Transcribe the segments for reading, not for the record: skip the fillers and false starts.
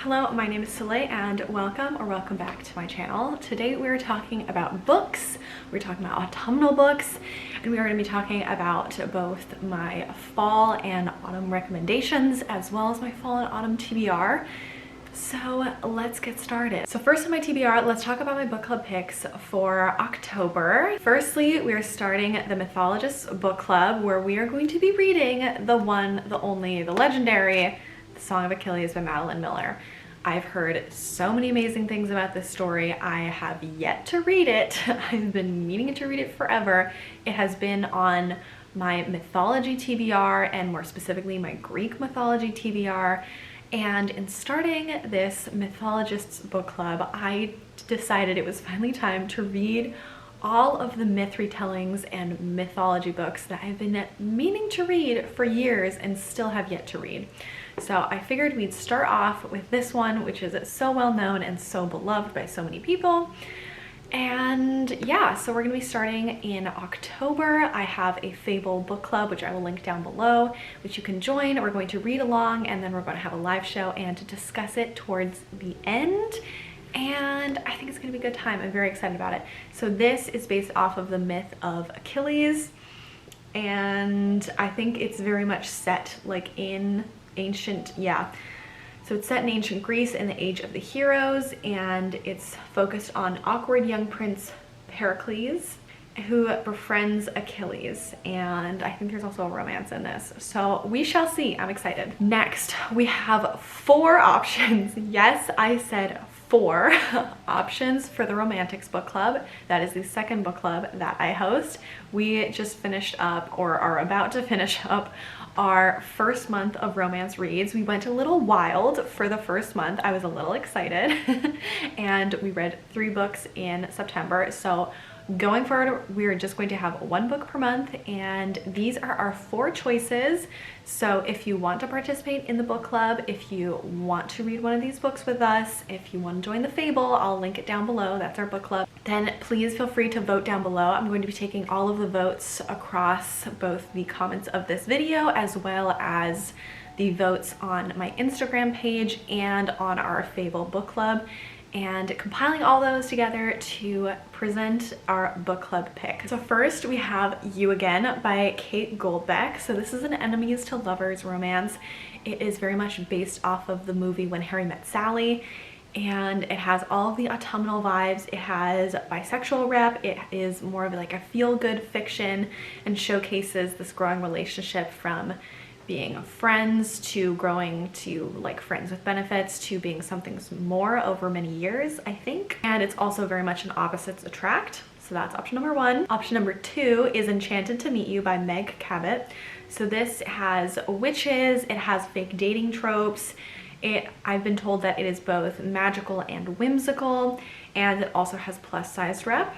Hello, my name is Soleil and welcome back to my channel. Today we're talking about books. We're talking about autumnal books, and we are going to be talking about both my fall and autumn recommendations as well as my fall and autumn TBR. So let's get started. So first on my TBR, let's talk about my book club picks for October. Firstly, we are starting the Mythologists book club, where we are going to be reading the one, the only, the legendary The Song of Achilles by Madeline Miller. I've heard so many amazing things about this story. I have yet to read it. I've been meaning to read it forever. It has been on my mythology TBR, and more specifically my Greek mythology TBR. And in starting this Mythologists book club, I decided it was finally time to read all of the myth retellings and mythology books that I've been meaning to read for years and still have yet to read. So I figured we'd start off with this one, which is so well known and so beloved by so many people. And yeah, so we're gonna be starting in October. I have a Fable book club, which I will link down below, which you can join. We're going to read along, and then we're going to have a live show and to discuss it towards the end. And I think it's gonna be a good time. I'm very excited about it. So this is based off of the myth of Achilles, and I think it's very much set like in ancient, so it's set in ancient Greece in the age of the heroes, and it's focused on awkward young prince Pericles, who befriends Achilles, and I think there's also a romance in this. So we shall see. I'm excited. Next, we have 4 options. Yes, I said 4 options for the Romantics book club. That is the second book club that I host. We just finished up, or are about to finish up, our first month of romance reads. We went a little wild for the first month. I was a little excited and we read 3 books in September. So going forward, we're just going to have 1 book per month, and these are our 4 choices. So if you want to participate in the book club, if you want to read one of these books with us, if you want to join the Fable, I'll link it down below. That's our book club. Then please feel free to vote down below. I'm going to be taking all of the votes across both the comments of this video as well as the votes on my Instagram page and on our Fable book club, and compiling all those together to present our book club pick. So first we have You Again by Kate Goldbeck. So this is an enemies to lovers romance. It is very much based off of the movie When Harry Met Sally, and it has all of the autumnal vibes. It has bisexual rep. It is more of like a feel-good fiction and showcases this growing relationship from being friends to growing to like friends with benefits to being something more over many years, I think. And it's also very much an opposites attract. So that's option number 1. Option number 2 is Enchanted to Meet You by Meg Cabot. So this has witches, it has fake dating tropes. I've been told that it is both magical and whimsical, and it also has plus size rep.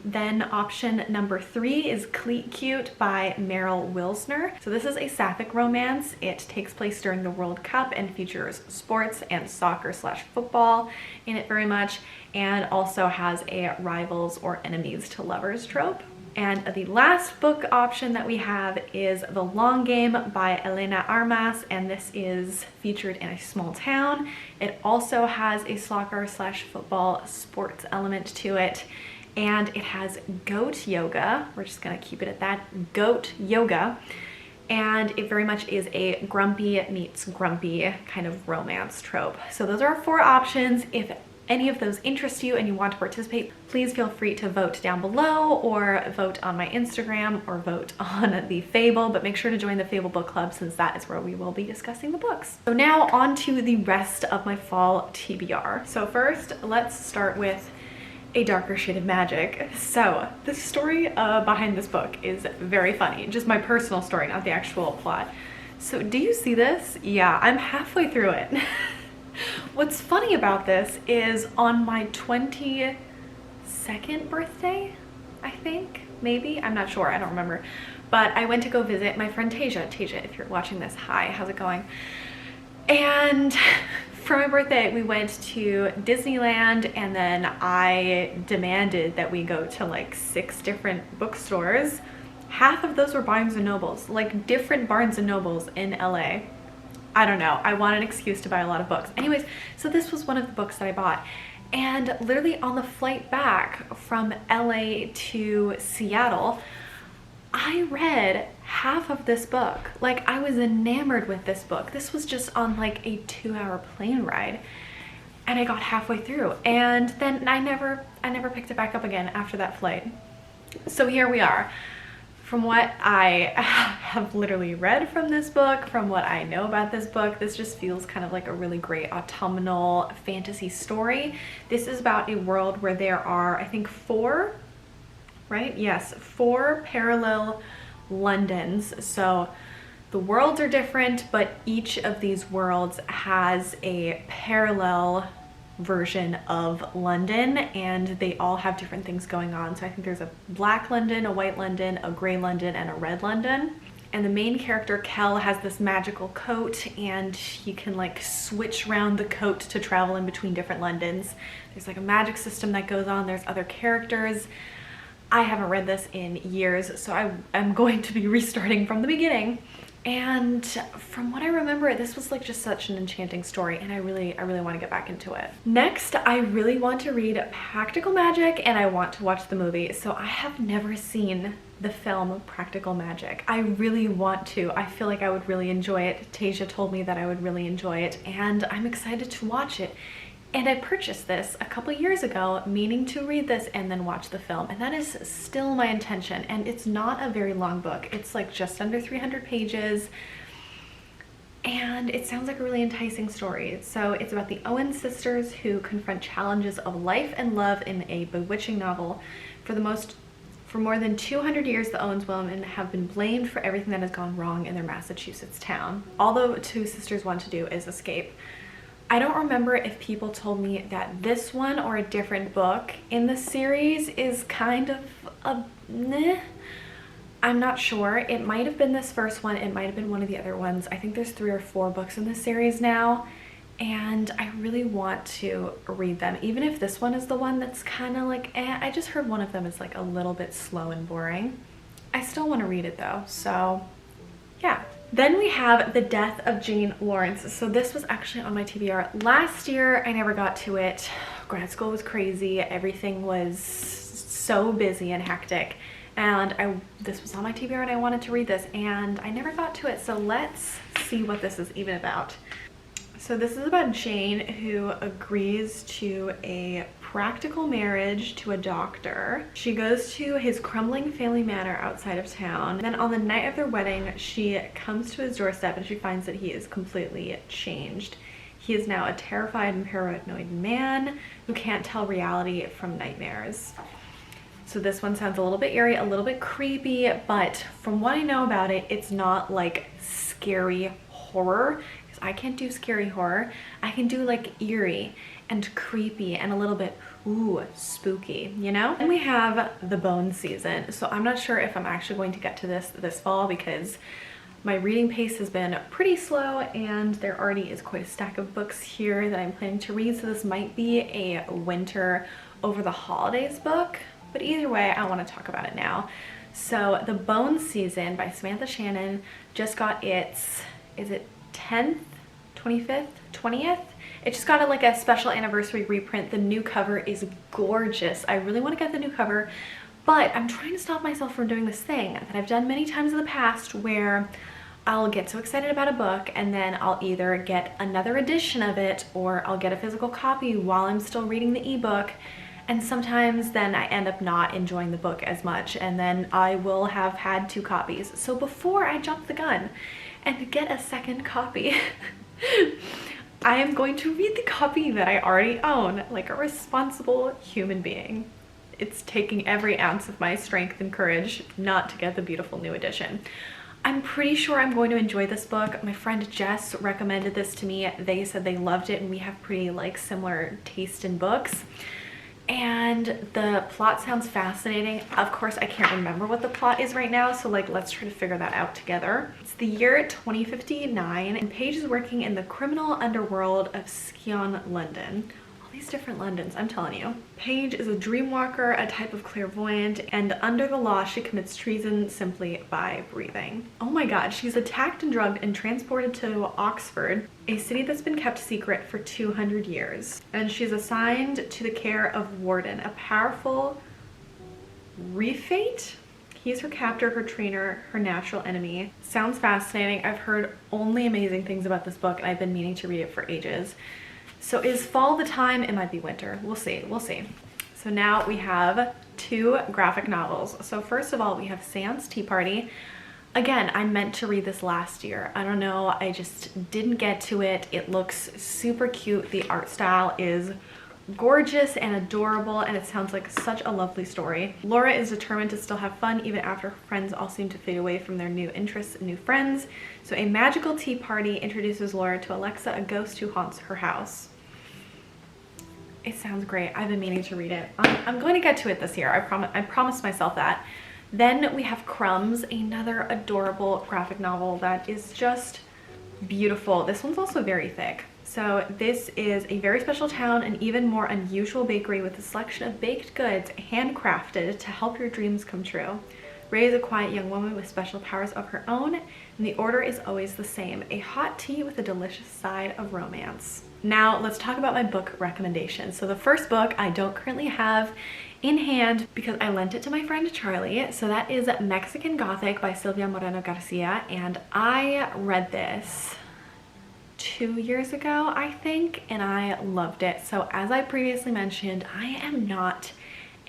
Then option number 3 is Cleat Cute by Meryl Wilsner. So this is a sapphic romance. It takes place during the World Cup and features sports and soccer/football in it very much, and also has a rivals or enemies to lovers trope. And the last book option that we have is The Long Game by Elena Armas, and this is featured in a small town. It also has a soccer/football sports element to it. And it has goat yoga. We're just gonna keep it at that, goat yoga. And it very much is a grumpy meets grumpy kind of romance trope. So those are our 4 options. If any of those interest you and you want to participate, please feel free to vote down below, or vote on my Instagram, or vote on the Fable, but make sure to join the Fable book club, since that is where we will be discussing the books. So now on to the rest of my fall TBR. So first, let's start with A Darker Shade of Magic. So the story behind this book is very funny. Just my personal story, not the actual plot. So do you see this? Yeah, I'm halfway through it. What's funny about this is on my 22nd birthday, I think, maybe, I'm not sure, I don't remember. But I went to go visit my friend Tasia. Tasia, if you're watching this, hi, how's it going? And for my birthday, we went to Disneyland, and then I demanded that we go to like 6 different bookstores. Half of those were Barnes & Nobles, like different Barnes & Nobles in LA. I don't know, I want an excuse to buy a lot of books. Anyways, so this was one of the books that I bought. And literally on the flight back from LA to Seattle, I read half of this book. Like, I was enamored with this book. This was just on like a 2-hour plane ride. And I got halfway through, and then I never picked it back up again after that flight. So here we are. From what I have literally read from this book, from what I know about this book, this just feels kind of like a really great autumnal fantasy story. This is about a world where there are, I think, 4, right? Yes, 4 parallel Londons. So the worlds are different, but each of these worlds has a parallel version of London, and they all have different things going on. So I think there's a black London, a white London, a gray London, and a red London. And the main character, Kel, has this magical coat, and he can like switch around the coat to travel in between different Londons. There's like a magic system that goes on. There's other characters. I haven't read this in years, so I'm going to be restarting from the beginning. And from what I remember, this was like just such an enchanting story, and I really want to get back into it. Next, I really want to read Practical Magic, and I want to watch the movie. So I have never seen the film Practical Magic. I really want to. I feel like I would really enjoy it. Tasia told me that I would really enjoy it, and I'm excited to watch it. And I purchased this a couple years ago, meaning to read this and then watch the film. And that is still my intention. And it's not a very long book. It's like just under 300 pages. And it sounds like a really enticing story. So it's about the Owen sisters who confront challenges of life and love in a bewitching novel. For more than 200 years, the Owens women have been blamed for everything that has gone wrong in their Massachusetts town. All the 2 sisters want to do is escape. I don't remember if people told me that this one or a different book in the series is kind of a meh. I'm not sure. It might have been this first one. It might have been one of the other ones. I think there's 3 or 4 books in this series now, and I really want to read them. Even if this one is the one that's kind of like, I just heard one of them is like a little bit slow and boring. I still want to read it though, so yeah. Then we have The Death of Jane Lawrence. So this was actually on my TBR last year. I never got to it. Grad school was crazy. Everything was so busy and hectic. And this was on my TBR and I wanted to read this and I never got to it. So let's see what this is even about. So this is about Jane, who agrees to a practical marriage to a doctor. She goes to his crumbling family manor outside of town. Then on the night of their wedding, she comes to his doorstep and she finds that he is completely changed. He is now a terrified and paranoid man who can't tell reality from nightmares. So this one sounds a little bit eerie, a little bit creepy, but from what I know about it, it's not like scary horror. I can't do scary horror. I can do like eerie and creepy and a little bit, ooh, spooky, you know? And we have The Bone season. So I'm not sure if I'm actually going to get to this fall because my reading pace has been pretty slow and there already is quite a stack of books here that I'm planning to read. So this might be a winter over the holidays book, but either way, I want to talk about it now. So The Bone season by Samantha Shannon just got its, is it 10th, 25th, 20th? It just got like a special anniversary reprint. The new cover is gorgeous. I really want to get the new cover, but I'm trying to stop myself from doing this thing that I've done many times in the past where I'll get so excited about a book and then I'll either get another edition of it or I'll get a physical copy while I'm still reading the ebook. And sometimes then I end up not enjoying the book as much and then I will have had 2 copies. So before I jump the gun and get a second copy, I am going to read the copy that I already own like a responsible human being. It's taking every ounce of my strength and courage not to get the beautiful new edition. I'm pretty sure I'm going to enjoy this book. My friend Jess recommended this to me. They said they loved it and we have pretty like similar taste in books. And the plot sounds fascinating. Of course, I can't remember what the plot is right now, so like let's try to figure that out together. It's the year 2059 and Paige is working in the criminal underworld of Scion, London. All these different Londons, I'm telling you. Paige is a dreamwalker, a type of clairvoyant, and under the law, she commits treason simply by breathing. Oh my god, she's attacked and drugged and transported to Oxford, a city that's been kept secret for 200 years. And she's assigned to the care of Warden, a powerful Refate? He's her captor, her trainer, her natural enemy. Sounds fascinating. I've heard only amazing things about this book, and I've been meaning to read it for ages. So is fall the time? It might be winter. We'll see. We'll see. So now we have 2 graphic novels. So first of all, we have Sans Tea Party. Again, I meant to read this last year. I don't know. I just didn't get to it. It looks super cute. The art style is gorgeous and adorable, and it sounds like such a lovely story. Laura is determined to still have fun even after her friends all seem to fade away from their new interests and new friends. So a magical tea party introduces Laura to Alexa, a ghost who haunts her house. It sounds great. I've been meaning to read it. I'm going to get to it this year. I promised myself that. Then we have Crumbs, another adorable graphic novel that is just beautiful. This one's also very thick. So this is a very special town, an even more unusual bakery with a selection of baked goods handcrafted to help your dreams come true. Ray is a quiet young woman with special powers of her own, and the order is always the same: a hot tea with a delicious side of romance. Now let's talk about my book recommendations. So the first book I don't currently have in hand because I lent it to my friend Charlie. So that is Mexican Gothic by Silvia Moreno Garcia, and I read this 2 years ago, I think, and I loved it. So as I previously mentioned, I am not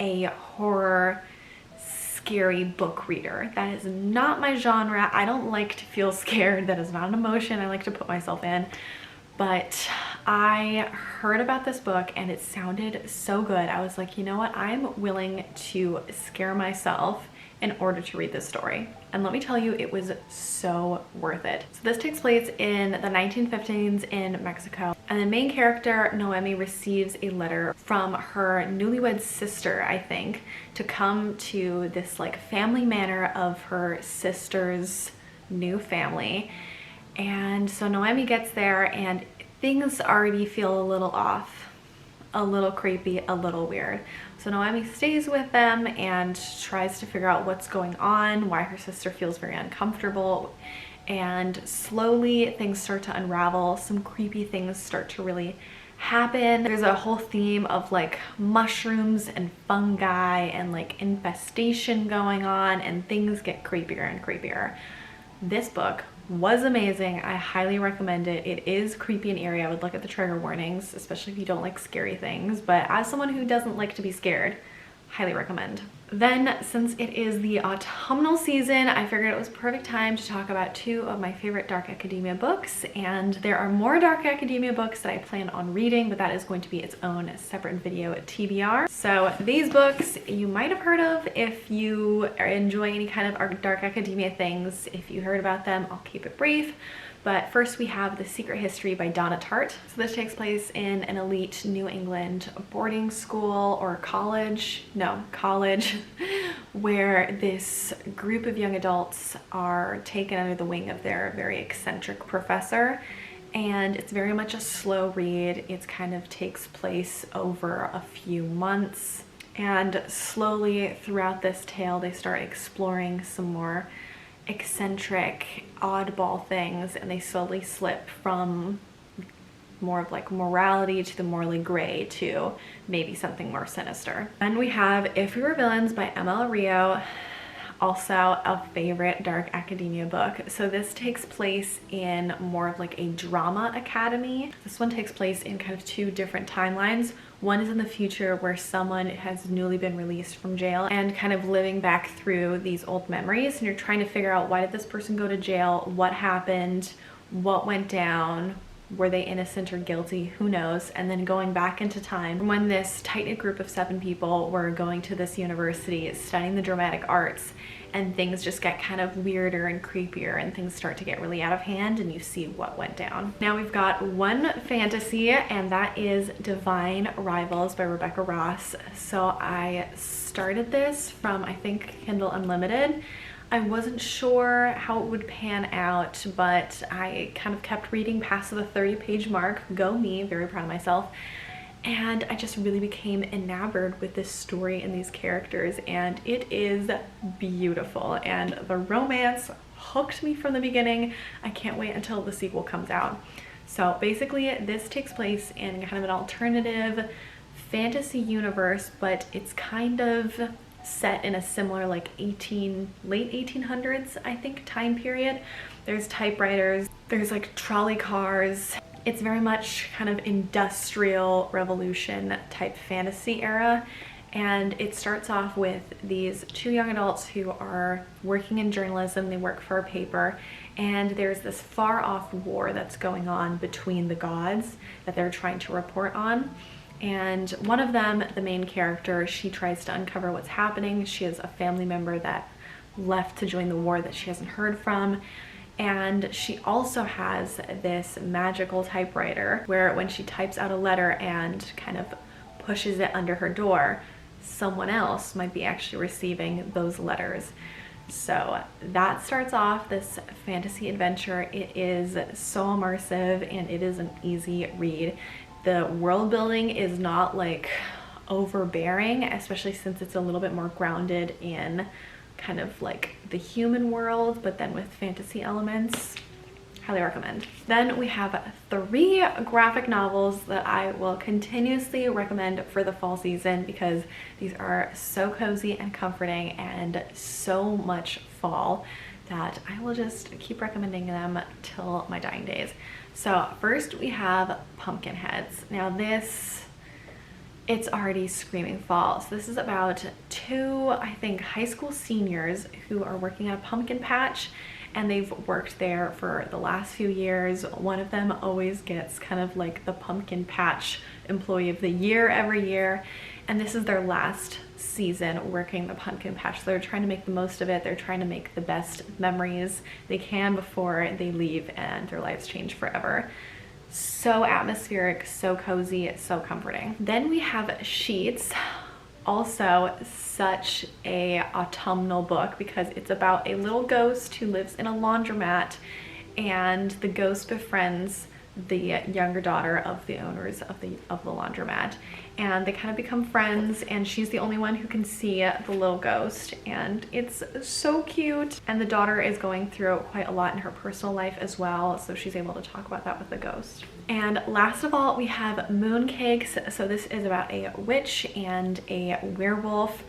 a horror scary book reader. That is not my genre. I don't like to feel scared. That is not an emotion I like to put myself in. But I heard about this book and it sounded so good. I was like, you know what? I'm willing to scare myself in order to read this story. And let me tell you, it was so worth it. So this takes place in the 1950s in Mexico. And the main character, Noemi, receives a letter from her newlywed sister, I think, to come to this like family manor of her sister's new family. And so Noemi gets there and things already feel a little off, a little creepy, a little weird. So Noemi stays with them and tries to figure out what's going on, why her sister feels very uncomfortable. And slowly things start to unravel. Some creepy things start to really happen. There's a whole theme of like mushrooms and fungi and like infestation going on, and things get creepier and creepier. This book was amazing. I highly recommend it. It is creepy and eerie. I would look at the trigger warnings, especially if you don't like scary things, but as someone who doesn't like to be scared, highly recommend. Then, since it is the autumnal season, I figured it was perfect time to talk about 2 of my favorite dark academia books. And there are more dark academia books that I plan on reading, but that is going to be its own separate video at TBR. So these books you might have heard of if you enjoy any kind of dark academia things. If you heard about them, I'll keep it brief. But first we have The Secret History by Donna Tartt. So this takes place in an elite New England boarding school or college, where this group of young adults are taken under the wing of their very eccentric professor. And it's very much a slow read. It kind of takes place over a few months. And slowly throughout this tale, they start exploring some more eccentric, oddball things, and they slowly slip from more of like morality to the morally gray to maybe something more sinister. And we have If We Were Villains by Emma Rio, also a favorite dark academia book. So this takes place in more of like a drama academy. This one takes place in kind of 2 different timelines. One is in the future where someone has newly been released from jail and kind of living back through these old memories, and you're trying to figure out, why did this person go to jail? What happened? What went down? Were they innocent or guilty? Who knows? And then going back into time when this tight-knit group of 7 people were going to this university studying the dramatic arts, and things just get kind of weirder and creepier, and things start to get really out of hand, and you see what went down. Now we've got one fantasy, and that is Divine Rivals by Rebecca Ross. So I started this from, I think, Kindle Unlimited. I wasn't sure how it would pan out, but I kind of kept reading past the 30-page mark. Go me, very proud of myself. and I just really became enamored with this story and these characters, and it is beautiful, and the romance hooked me from the beginning. I can't wait until the sequel comes out. So basically this takes place in kind of an alternative fantasy universe, but it's kind of set in a similar like late 1800s, I think, time period. There's typewriters, there's like trolley cars. It's very much kind of industrial revolution type fantasy era. And it starts off with these two young adults who are working in journalism. They work for a paper, and there's this far off war that's going on between the gods that they're trying to report on. And one of them, the main character, she tries to uncover what's happening. She has a family member that left to join the war that she hasn't heard from. And she also has this magical typewriter where when she types out a letter and kind of pushes it under her door, someone else might be actually receiving those letters. So that starts off this fantasy adventure. It is so immersive and it is an easy read. The world building is not like overbearing, especially since it's a little bit more grounded in kind of like the human world, but then with fantasy elements. Highly recommend. Then we have 3 graphic novels that I will continuously recommend for the fall season because these are so cozy and comforting and so much fall that I will just keep recommending them till my dying days. So first we have Pumpkinheads. Now this, it's already screaming fall. So this is about 2, I think, high school seniors who are working at a pumpkin patch, and they've worked there for the last few years. One of them always gets kind of like the pumpkin patch employee of the year every year, and this is their last season working the pumpkin patch. So they're trying to make the most of it. They're trying to make the best memories they can before they leave and their lives change forever. So atmospheric, so cozy, so comforting. Then we have Sheets, also such a autumnal book because it's about a little ghost who lives in a laundromat, and the ghost befriends the younger daughter of the owners of the laundromat, and they kind of become friends, and she's the only one who can see the little ghost, and it's so cute. And the daughter is going through quite a lot in her personal life as well, so she's able to talk about that with the ghost. And last of all, we have Mooncakes. So this is about a witch and a werewolf,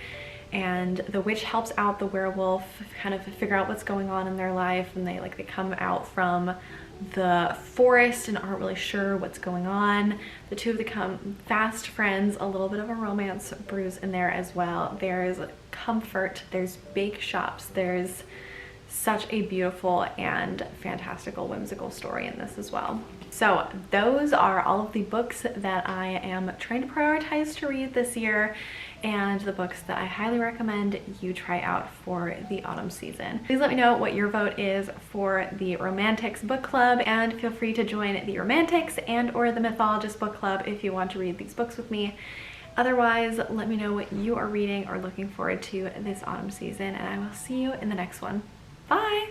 and the witch helps out the werewolf kind of figure out what's going on in their life, and they come out from the forest and aren't really sure what's going on. The two become fast friends, a little bit of a romance brews in there as well. There's comfort, there's bake shops, there's such a beautiful and fantastical whimsical story in this as well. So those are all of the books that I am trying to prioritize to read this year, and the books that I highly recommend you try out for the autumn season. Please let me know what your vote is for the Romantics book club, and feel free to join the Romantics and or the Mythologists book club if you want to read these books with me. Otherwise, let me know what you are reading or looking forward to this autumn season, and I will see you in the next one. Bye!